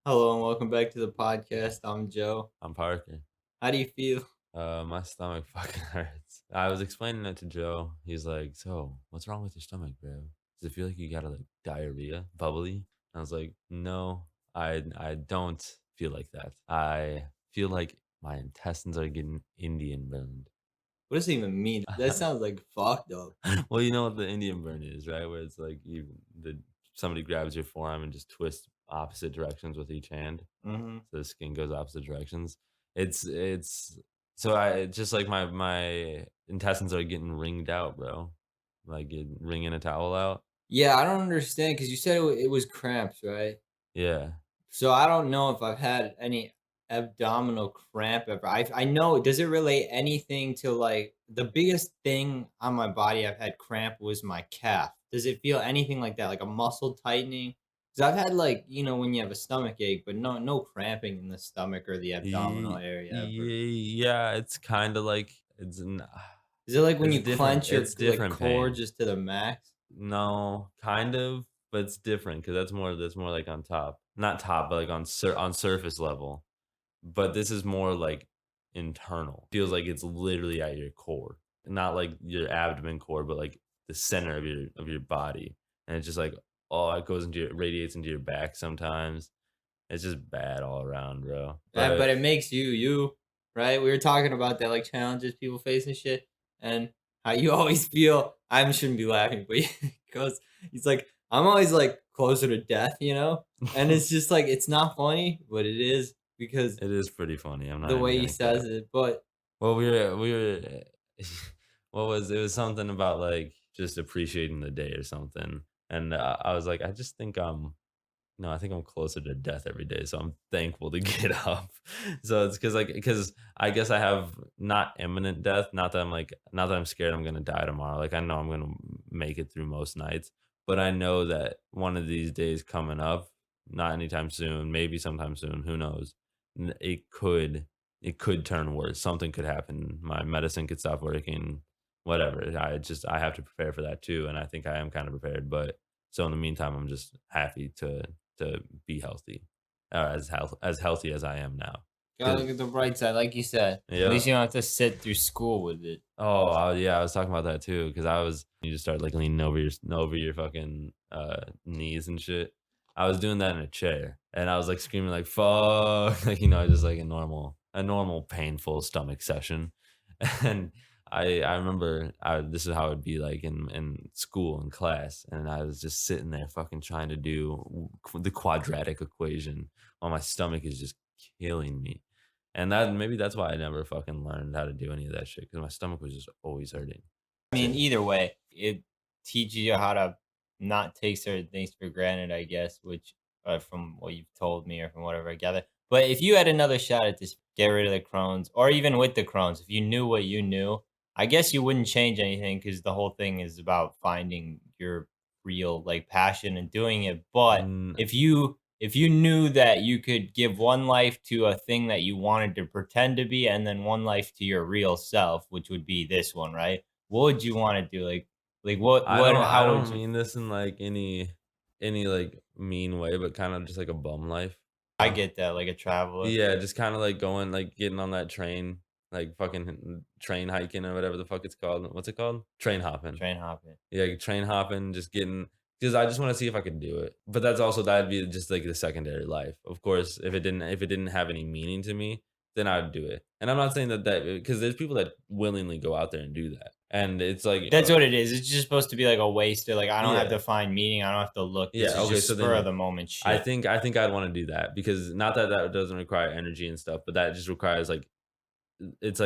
Hello and welcome back to the podcast. I'm Joe. I'm Parker. How do you feel? My stomach fucking hurts. I was explaining it to Joe. He's like, "So, what's wrong with your stomach, bro? Does it feel like you got like diarrhea, bubbly?" I was like, "No, I don't feel like that. I feel like my intestines are getting Indian burned." What does it even mean? That sounds like fucked up. Well, you know what the Indian burn is, right? Where it's like somebody grabs your forearm and just twists opposite directions with each hand. Hmm. So the skin goes opposite directions. It's so I just like my intestines are getting wringed out, bro. Like wringing a towel out. Yeah, I don't understand because you said it was cramps, right? Yeah. So I don't know if I've had any abdominal cramp ever. I know. Does it relate anything to like the biggest thing on my body I've had cramp was my calf. Does it feel anything like that, like a muscle tightening? Because I've had like when you have a stomach ache, but no cramping in the stomach or the abdominal area ever. Yeah, it's kind of like Is it like when it's you different. clench your It's like different core pain. just to the max? No, kind of, but it's different because that's more like on top. Not top, but like on surface level. But this is more like internal. Feels like it's literally at your core. Not like your abdomen core, but like the center of your body. And it's just like, oh, it goes into your radiates into your back sometimes. It's just bad all around, bro. But But it makes you, right? We were talking about that, like challenges people face and shit, and how you always feel. I shouldn't be laughing, but he goes, he's like, I'm always like closer to death, and it's just like it's not funny, but it is because it is pretty funny. I'm not the even way he gonna says cap. it. But Well, we were what was it was something about like just appreciating the day or something. And I was like, I just think no, I think I'm closer to death every day, so I'm thankful to get up. So it's because I guess I have not imminent death, not that I'm scared I'm gonna die tomorrow. Like I know I'm gonna make it through most nights, but I know that one of these days coming up, not anytime soon, maybe sometime soon, who knows? It could turn worse. Something could happen. My medicine could stop working, whatever. I have to prepare for that too, and I think I am kind of prepared. But so in the meantime, I'm just happy to be healthy, as healthy as I am now. gotta look Because at the bright side, like you said. At yeah. least you don't have to sit through school with it. Oh, yeah, I was talking about that too. Because you just start like leaning over your fucking knees and shit. I was doing that in a chair, and I was like screaming like "fuck," like just like a normal painful stomach session. And I remember this is how it'd be like in school in class, and I was just sitting there fucking trying to do the quadratic equation while my stomach is just killing me. And maybe that's why I never fucking learned how to do any of that shit because my stomach was just always hurting. I mean, Shit. either way, it teaches you how to not take certain things for granted, I guess, which from what you've told me or from whatever I gather. But if you had another shot at this, get rid of the Crohn's, or even with the Crohn's, if you knew what you knew, I guess you wouldn't change anything because the whole thing is about finding your real like passion and doing it. But Mm, if you knew that you could give one life to a thing that you wanted to pretend to be, and then one life to your real self, which would be this one, right? What would you wanna do? Like, I how would don't you mean this in like any like mean way, but kind of just like a bum life. I get that, like a traveler, Yeah, just kind of like going like getting on that train, like fucking train hiking or whatever the fuck it's called. What's it called? Train hopping. train hopping. Yeah, train hopping, just getting because I just want to see if I could do it. But that'd be just like the secondary life. Of course, if it didn't have any meaning to me, then I'd do it. And I'm not saying that because there's people that willingly go out there and do that, and it's like, That's what it is. It's just supposed to be like a waste of like, I don't have yeah, to find meaning, I don't have to look. This yeah, is okay. just So spur of then the moment I shit. think I think I'd want to do that because not that that doesn't require energy and stuff, but that just requires like it's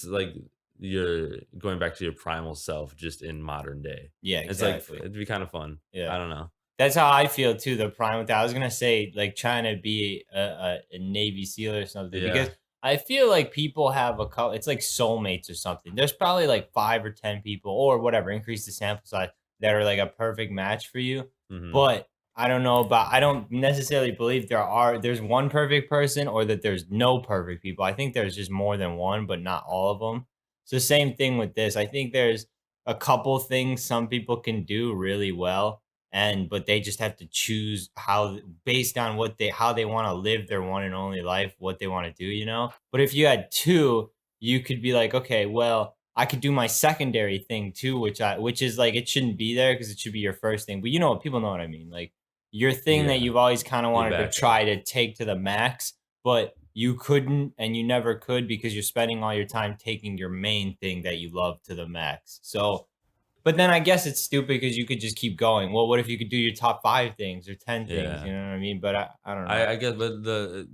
like you're going back to your primal self just in modern day. Yeah, It's like exactly. it'd be kind of fun. Yeah. I don't know. That's how I feel too, the prime with that. I was gonna say, like, trying to be a Navy SEAL or something because Yeah. I feel like people have a couple. It's like soulmates or something. There's probably like 5 or 10 people or whatever, increase the sample size that are like a perfect match for you. Hmm. But I don't know about. I don't necessarily believe there's one perfect person or that there's no perfect people. I think there's just more than one, but not all of them. So same thing with this. I think there's a couple things some people can do really well but they just have to choose how based on what they how they want to live their one and only life, what they want to do, you know? But if you had two, you could be like, okay, well, I could do my secondary thing too, which is like it shouldn't be there because it should be your first thing. But you know, people know what I mean. Like your thing that Yeah, you've always kind of your wanted to backup. try to take to the max, but you couldn't and you never could because you're spending all your time taking your main thing that you love to the max. So, but then I guess it's stupid because you could just keep going. Well, what if you could do your top 5 things or 10 things, Yeah. you know what I mean? But I don't know. I guess, but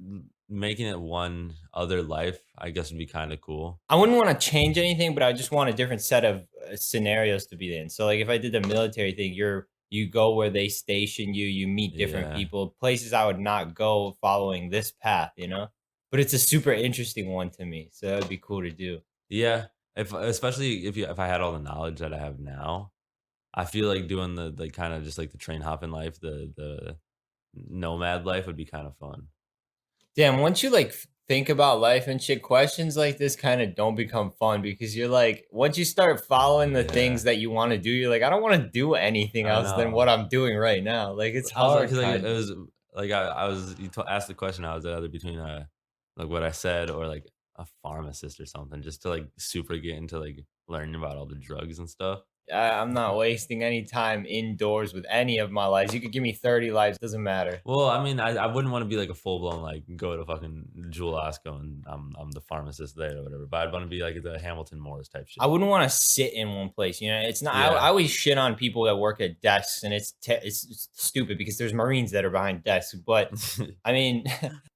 making it one other life, I guess, would be kind of cool. I wouldn't wanna change anything, but I just want a different set of, scenarios to be in. So, like, if I did the military thing, you go where they station you, you meet different Yeah, people, places I would not go following this path, you know? But it's a super interesting one to me, so that'd be cool to do. yeah. If especially if I had all the knowledge that I have now, I feel like doing the like kind of just like the train hopping life, the nomad life would be kind of fun. Damn, once you like think about life and shit, questions like this kind of don't become fun because you're like, once you start following the Yeah, things that you want to do, you're like, I don't want to do anything I else than know. what I'm doing right now. Like it's I was like, hard, cause like it kind of. was like I was asked the question. I was either between like what I said or like a pharmacist or something, just to like super get into like learning about all the drugs and stuff. I'm not wasting any time indoors with any of my lives. You could give me 30 lives, doesn't matter. Well, I mean, I wouldn't want to be like a full blown like go to fucking Jewel Osco and I'm the pharmacist there or whatever. But I'd want to be like the Hamilton Morris type I shit. wouldn't want to sit in one place. You know, it's not. I Yeah. always shit on people that work at desks, and it's stupid because there's Marines that are behind desks. But I mean,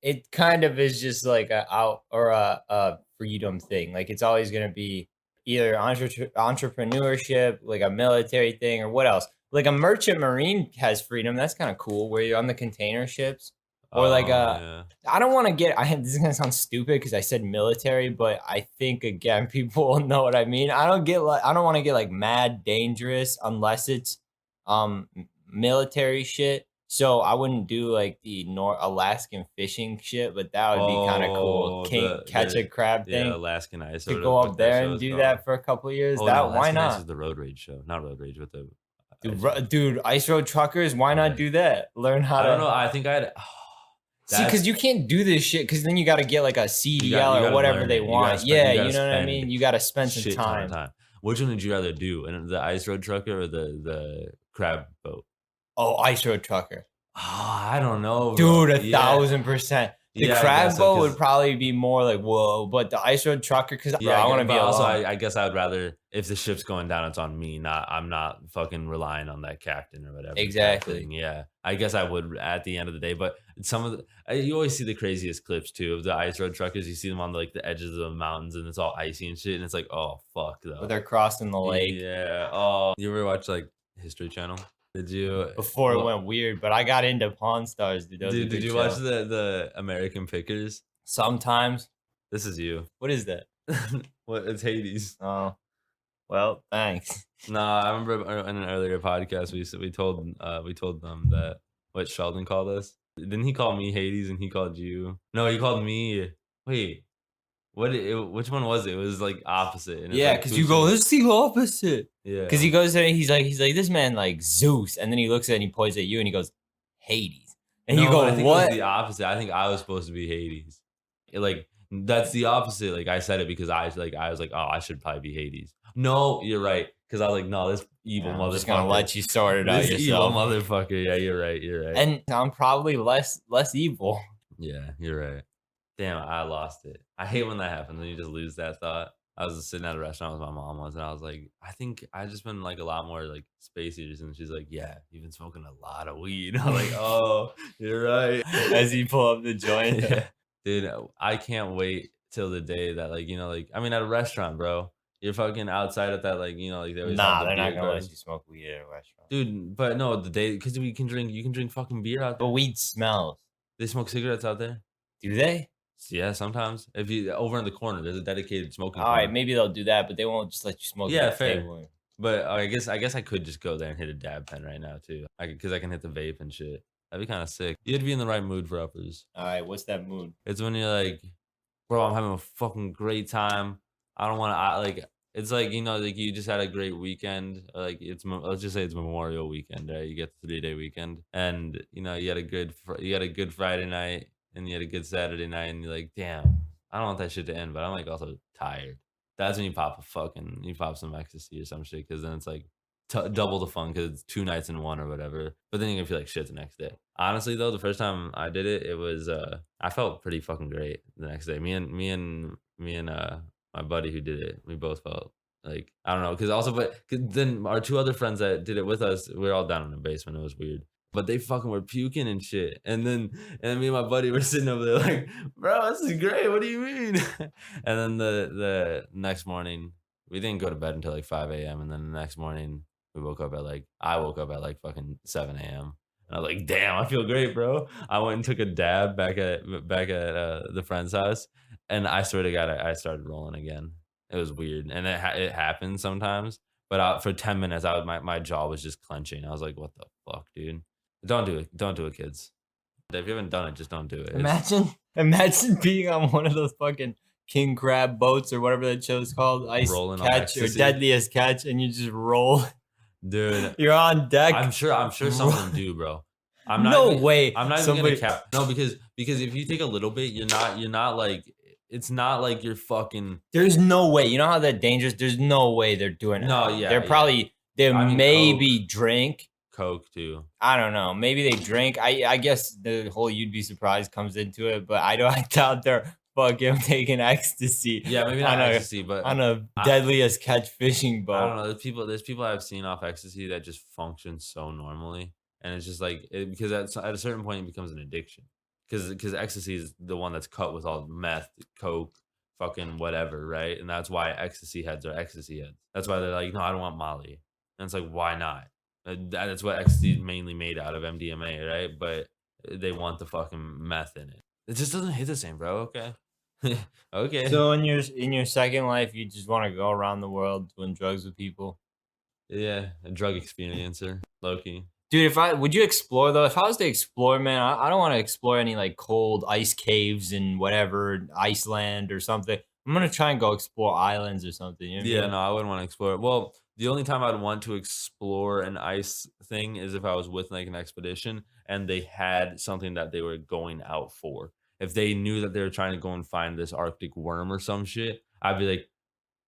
it kind of is just like a out or a freedom thing. Like it's always gonna be either entrepreneurship, like a military thing, or what else? Like a merchant marine has freedom. That's kind of cool, where you're on the container ships, or like Oh a yeah. I don't want to get. This is gonna sound stupid because I said military, but I think again people will know what I mean. I don't want to get like mad dangerous unless it's military shit. So I wouldn't do like the North Alaskan fishing shit, but that would be kind of cool. Oh, Can't catch a crab the thing Alaskan Ice to or go what up that there show and is do called. that for a couple of years. Oh no, That why Alaskan Ice is not? the road rage show, not road rage with the Dude, ice road. dude, ice road truckers, why not Yeah. do that? Learn how I don't to know. I think I'd. see, because That's you can't do this shit, because then you gotta get, like, a CDL you or gotta whatever learn they it. You gotta want. spend Yeah, you gotta you know what I spend mean? You gotta a spend some shit ton of time. time. Which one would you rather do? And the ice road trucker or the crab boat? Oh, ice road trucker. Ah, I don't know, bro. Dude, Yeah. 1000%. The Yeah, I guess crab so. boat would Cause probably be more like, "Whoa," but the ice road trucker, because bro, yeah, I wanna be but also alone. I guess I would rather if the ship's going down, it's on me, not I'm not fucking relying on that captain or whatever kind of Exactly. thing. Yeah. I guess I would at the end of the day, but some of the you always see the craziest clips too of the ice road truckers. You see them on like the edges of the mountains and it's all icy and shit. And it's like, oh fuck But though. they're crossing the lake Yeah. Oh, you ever watch like History Channel? Did you before it what went weird, but I got into Pawn Stars, dude, that was a did good you watch show. the American Pickers? Sometimes. This is you. What is that? What it's Hades. Oh, well, thanks. Nah, I remember in an earlier podcast we told them that what Sheldon called us. Didn't he call me Hades and he called you? No, he called me. Wait, which one was it? It was like opposite, and it's Yeah, like because two you go, same. "Let's the opposite." Because Yeah. he goes there, and he's like, "This man like Zeus," and then he looks at it and he points at you, and he goes, "Hades," and you No, I go, think it was the "What?" opposite. I think I was supposed to be Hades. Like that's the opposite. Like I said it because I was like, oh, I should probably be Hades. No, you're right. Because I was like, no, this evil Yeah, I'm just gonna motherfucker. let you sort it out This evil yourself, motherfucker. Yeah, you're right. You're right. and I'm probably less evil. Yeah, you're right. Damn, I lost it. I hate when that happens when you just lose that thought. I was just sitting at a restaurant with my mom once, and I was like, I think I just been like a lot more like space eaters, and she's like, yeah, you've been smoking a lot of weed. I was like, oh, you're right. As you pull up the joint. Yeah, dude, I can't wait till the day that like like I mean at a restaurant, bro. You're fucking outside at that like like they always have Nah, the they're not beer gonna let garden, you smoke weed at a restaurant. dude. But no, the day because we can drink, you can drink fucking beer out But there. weed smells. They smoke cigarettes out there. Do they? Yeah, sometimes. If you over in the corner, there's a dedicated smoking All right, corner. maybe they'll do that, but they won't just let you smoke at Yeah, the fair. table. But I guess I could just go there and hit a dab pen right now too. Because I can hit the vape and shit. That'd be kind of sick. You'd be in the right mood for uppers. All right, what's that mood? It's when you're like, bro, I'm having a fucking great time. I don't want to like. It's like, like you just had a great weekend. Like let's just say it's Memorial Weekend, right? You get the 3-day weekend, and you had a you had a good Friday night, and you had a good Saturday night, and you're like, damn, I don't want that shit to end, but I'm like also tired. That's when you pop some ecstasy or some shit, because then it's like double the fun because it's 2 nights in one or whatever. But then you're gonna feel like shit the next day. Honestly, though, the first time I did it, it was I felt pretty fucking great the next day. Me and my buddy who did it, we both felt like I don't know, because also, but 'cause then our two other friends that did it with us, we were all down in the basement. It was weird, but they fucking were puking and shit. And me and my buddy were sitting over there like, bro, this is great. What do you mean? And then the next morning, we didn't go to bed until like 5 a.m. And then the next morning, I woke up at like fucking 7 a.m. And I was like, damn, I feel great, bro. I went and took a dab back at the friend's house, and I swear to God, I started rolling again. It was weird, and it happens sometimes, but for 10 minutes, my jaw was just clenching. I was like, "What the fuck, dude? Don't do it. Don't do it, kids. If you haven't done it, just don't do it." It's Imagine being on one of those fucking king crab boats or whatever that show's called, Ice rolling on Catch or ecstasy. Deadliest Catch, and you just roll. Dude, You're on deck. I'm sure some of them do, bro. I'm not No even way. I'm not even gonna Somebody cap. No, because if you take a little bit, you're not like it's not like you're fucking There's no way. You know how that dangerous? There's no way they're doing no, it. They're yeah, yeah. probably they I mean, Coke, maybe drink. Coke too. I don't know. Maybe they drink. I guess the whole you'd be surprised comes into it, but I don't I doubt they're fucking taking ecstasy Yeah, maybe on not a ecstasy, but on a I deadliest catch fishing I don't boat. know. There's people I've seen off ecstasy that just function so normally, and it's just like because at a certain point it becomes an addiction. Because ecstasy is the one that's cut with all meth, coke, fucking whatever, right? And that's why ecstasy heads are ecstasy heads. That's why they're like, no, I don't want Molly. And it's like, why not? That's what ecstasy is mainly made out of, MDMA, right? But they want the fucking meth in it. It just doesn't hit the same, bro. Okay, okay, So in your second life, you just want to go around the world doing drugs with people. yeah, a drug experiencer, Loki. Dude, if I would you explore though? If I was to explore, man, I don't want to explore any like cold ice caves in whatever Iceland or something. I'm gonna try and go explore islands or something. You know what I Yeah, mean? no, I wouldn't wanna explore it. Well, the only time I'd want to explore an ice thing is if I was with, like, an expedition and they had something that they were going out for. If they knew that they were trying to go and find this Arctic worm or some shit, I'd be like,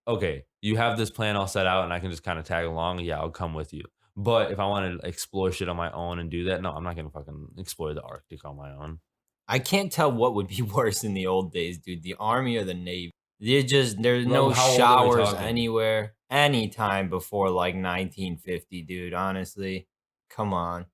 "Okay, you have this plan all set out and I can just kinda tag along, yeah, I'll come with you." But if I wanted to explore shit on my own and do that, no, I'm not gonna fucking explore the Arctic on my own. I can't tell what would be worse in the old days, dude. The army or the navy. There's Well, no how old are we showers talking? anywhere anytime before like 1950, dude. Honestly, come on.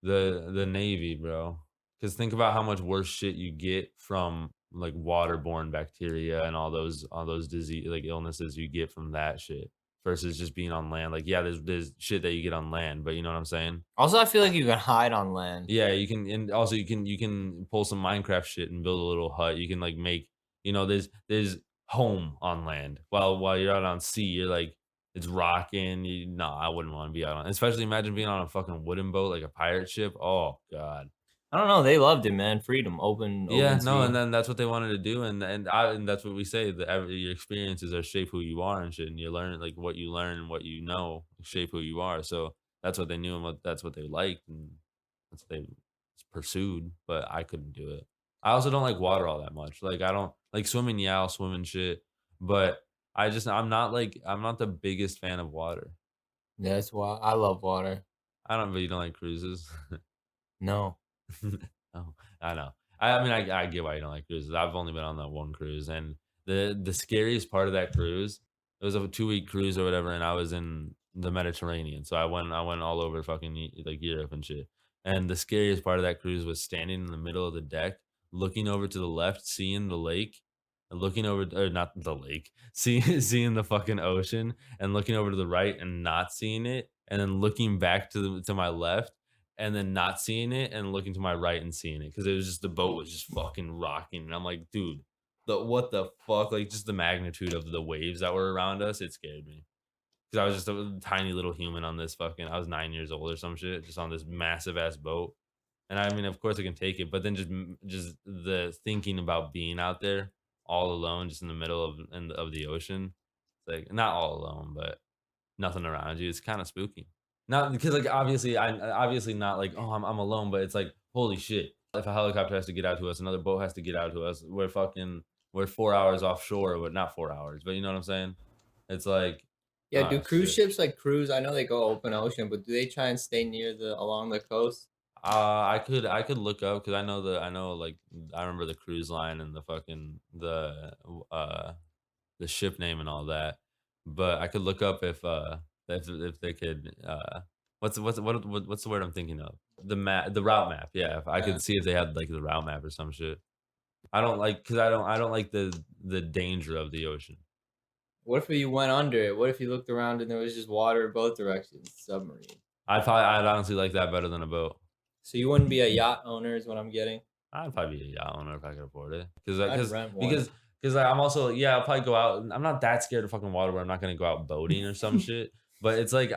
The Navy, bro. Because think about how much worse shit you get from, like, waterborne bacteria and all those disease like, illnesses you get from that shit versus just being on land. Like, yeah, there's shit that you get on land, but you know what I'm saying? Also, I feel like you can hide on land. Yeah, you can and also you can pull some Minecraft shit and build a little hut. You can, like, make there's home on land. While you're out on sea, you're like, it's rocking. I wouldn't wanna be out on especially imagine being on a fucking wooden boat, like a pirate ship. Oh god. I don't know. They loved it, man. Freedom, Yeah, open no, and sea. then that's what they wanted to do, and that's what we say, that your experiences are shape who you are and shit, and you learn like, what you learn and what you know shape who you are, so that's what they knew and that's what they liked, and that's what they pursued, but I couldn't do it. I also don't like water all that much, like, I don't like swimming, yeah, I'll swim and shit, but I'm not the biggest fan of water. That's why I love water. I don't but you don't like cruises? No. Oh, I know. I mean, I get why you don't like cruises. I've only been on that one cruise, and the scariest part of that cruise, it was a 2-week cruise or whatever, and I was in the Mediterranean. So I went all over fucking like Europe and shit. And the scariest part of that cruise was standing in the middle of the deck, looking over to the left, seeing the lake, and looking over or not the lake, seeing the fucking ocean, and looking over to the right and not seeing it, and then looking back to my left and then not seeing it and looking to my right and seeing it because it was just the boat was just fucking rocking. And I'm like, dude, what the fuck? Like just the magnitude of the waves that were around us, it scared me. Because I was just a tiny little human on this fucking I was 9 years old or some shit, just on this massive ass boat. And I mean, of course I can take it, but then just the thinking about being out there all alone, just in the middle of the ocean, it's like not all alone, but nothing around you. It's kind of spooky. Not because like obviously obviously not like oh I'm alone, but it's like holy shit. If a helicopter has to get out to us, another boat has to get out to us. We're 4 hours offshore, but not 4 hours. But you know what I'm saying? It's like Yeah, do cruise shit. ships like cruise? I know they go open ocean, but do they try and stay near the along the coast? I could look up because I know like I remember the cruise line and the fucking the ship name and all that. But I could look up if they could what's the word I'm thinking of? The route map. Yeah, if I Yeah. could see if they had like the route map or some shit. I don't like because I don't like the danger of the ocean. What if you went under it? What if you looked around and there was just water both directions? Submarine. I'd honestly like that better than a boat. So you wouldn't be a yacht owner, is what I'm getting. I'd probably be a yacht owner if I could afford it. Because I'd rent one. because I'm also yeah I'll probably go out. I'm not that scared of fucking water where I'm not gonna go out boating or some shit. But it's like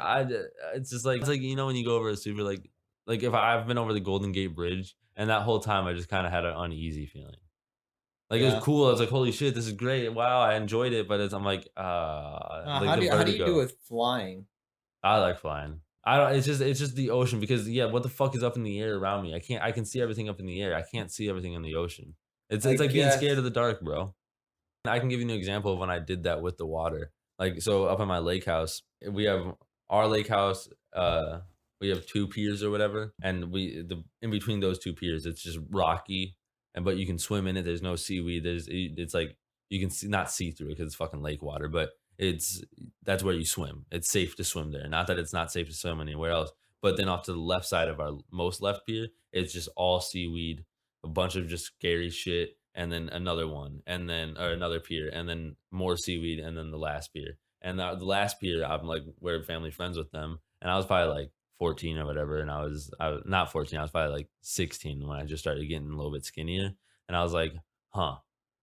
it's just like it's like you know when you go over a super like if I've been over the Golden Gate Bridge and that whole time I just kind of had an uneasy feeling. Like it was Yeah. cool. I was like, holy shit, this is great. Wow, I enjoyed it. But I'm like the How do you do vertigo. with flying? I like flying. I don't. It's just the ocean because yeah, what the fuck is up in the air around me? I can see everything up in the air. I can't see everything in the ocean. I It's like being scared guess. of the dark, bro. I can give you an example of when I did that with the water. Like so up at my lake house, we have our lake house. We have two piers or whatever, and the in between those two piers, it's just rocky, and but you can swim in it. There's no seaweed. It's like you can see not see through it because it's fucking lake water, but it's that's where you swim. It's safe to swim there. Not that it's not safe to swim anywhere else. But then off to the left side of our most left pier, it's just all seaweed, a bunch of just scary shit, and then another one, and then or another pier, and then more seaweed, and then the last pier. And the last pier, I'm like we're family friends with them, and I was probably like 14 or whatever, and I was not 14, I was probably like 16 when I just started getting a little bit skinnier, and I was like, huh.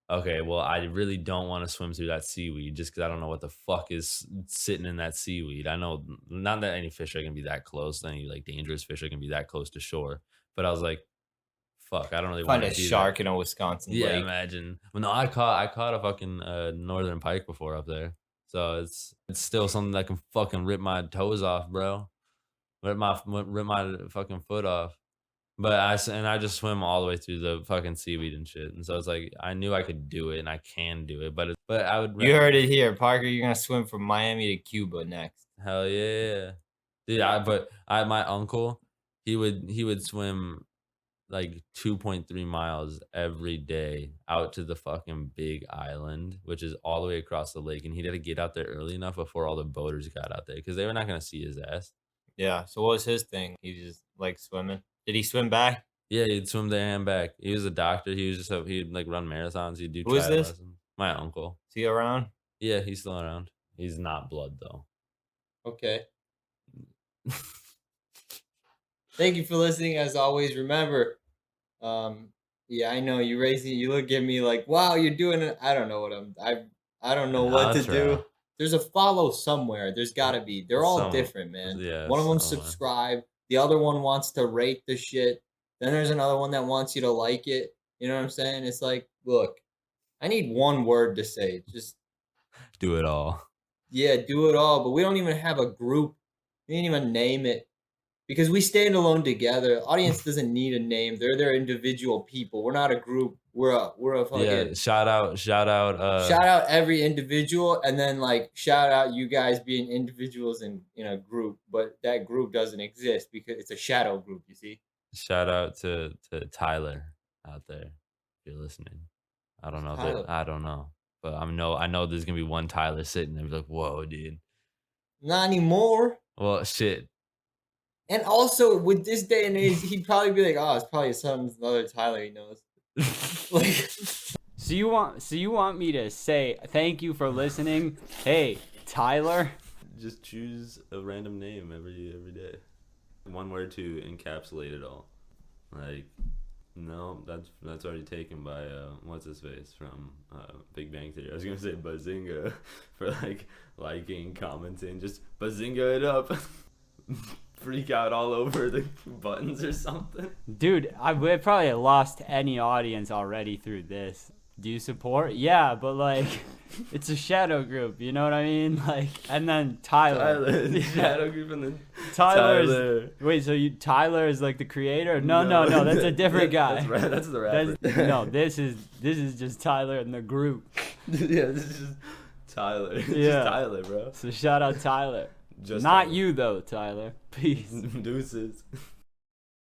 Okay, well, I really don't want to swim through that seaweed just because I don't know what the fuck is sitting in that seaweed. I know not that any fish are gonna be that close, any like dangerous fish are gonna be that close to shore. But I was like, fuck, I don't really Find want to a do that. shark in a Wisconsin Yeah, lake. imagine. Well, no, I caught a fucking northern pike before up there. So it's still something that can fucking rip my toes off, bro. Rip my fucking foot off. But I just swim all the way through the fucking seaweed and shit, and so it's like I knew I could do it and I can do it, but I would You heard it here, Parker. You're gonna swim from Miami to Cuba next. hell yeah, dude. I my uncle he would swim like 2.3 miles every day out to the fucking big island, which is all the way across the lake, and he had to get out there early enough before all the boaters got out there because they were not gonna see his ass. Yeah. So what was his thing? He just like swimming. Did he swim back? Yeah, he'd swim there and back. He was a doctor. He'd like run marathons. He'd do Who is trial this? lessons. My uncle. Is he around? Yeah, he's still around. He's not blood though. Okay. Thank you for listening. As always, remember, um, yeah, I know you raising. You look at me like, wow, you're doing it. I don't know what I don't know An what to do. outro. There's a follow somewhere. There's got to be. They're all Some different, man. yeah, One of them somewhere. subscribe. The other one wants to rate the shit. Then there's another one that wants you to like it. You know what I'm saying? It's like, look, I need one word to say. Just Do it all. yeah, do it all. But we don't even have a group. We didn't even name it. Because we stand alone together. Audience doesn't need a name. They're their individual people. We're not a group. We're a Yeah, fucking shout out shout out every individual and then like shout out you guys being individuals in a group, but that group doesn't exist because it's a shadow group, you see? shout out to Tyler out there if you're listening. I don't know if Tyler. I don't know. But I know there's gonna be one Tyler sitting there be like, whoa, dude. Not anymore. Well shit. And also with this day and age, he'd probably be like, oh, it's probably some other Tyler he knows. Like So you want me to say thank you for listening? Hey, Tyler. Just choose a random name every day. One word to encapsulate it all. Like, no, that's already taken by what's his face from Big Bang Theory. I was gonna say Bazinga for like liking, commenting, just Bazinga it up. Freak out all over the buttons or something. Dude, we've probably lost any audience already through this. Do you support? Yeah, but like It's a shadow group, you know what I mean? Like, and then Tyler. The shadow group and then Tyler. Wait, so Tyler is like the creator? No, that's a different guy. That's the rapper. No, this is just Tyler and the group. Yeah, this is just Tyler. It's Yeah. just Tyler, bro. So shout out Tyler. Just Not Tyler. you though, Tyler. Peace. Deuces.